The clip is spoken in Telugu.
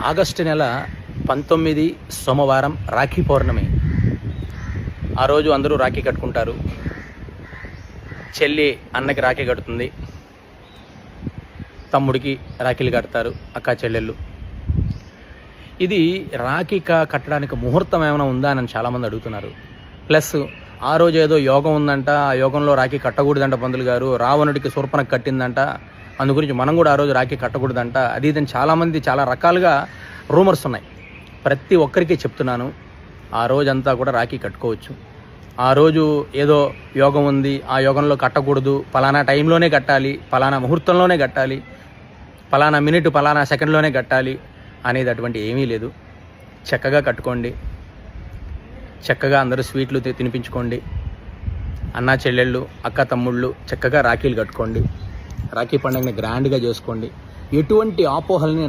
ఆగస్టు నెల 19 సోమవారం రాఖీ పౌర్ణమి. ఆ రోజు అందరూ రాఖీ కట్టుకుంటారు. చెల్లి అన్నకి రాఖీ కడుతుంది, తమ్ముడికి రాఖీలు కడతారు అక్క చెల్లెళ్ళు. ఇది రాఖీ కట్టడానికి ముహూర్తం ఏమైనా ఉందా అని చాలామంది అడుగుతున్నారు. ప్లస్ ఆ రోజు ఏదో యోగం ఉందంట, ఆ యోగంలో రాఖీ కట్టకూడదంట పంతులు గారు, రావణుడికి శూర్పణఖ కట్టిందంట, అందు గురించి మనం కూడా ఆ రోజు రాఖీ కట్టకూడదంట, అది ఇదని చాలామంది చాలా రకాలుగా రూమర్స్ ఉన్నాయి. ప్రతి ఒక్కరికి చెప్తున్నాను, ఆ రోజంతా కూడా రాఖీ కట్టుకోవచ్చు. ఆ రోజు ఏదో యోగం ఉంది, ఆ యోగంలో కట్టకూడదు, పలానా టైంలోనే కట్టాలి, పలానా ముహూర్తంలోనే కట్టాలి, పలానా మినిట్ పలానా సెకండ్లోనే కట్టాలి అనేది అటువంటి ఏమీ లేదు. చక్కగా కట్టుకోండి, చక్కగా అందరూ స్వీట్లు తినిపించుకోండి, అన్నా చెల్లెళ్ళు అక్క తమ్ముళ్ళు చక్కగా రాఖీలు కట్టుకోండి, రాఖీ పండుగని గ్రాండ్గా చేసుకోండి. ఎటువంటి అపోహల్ని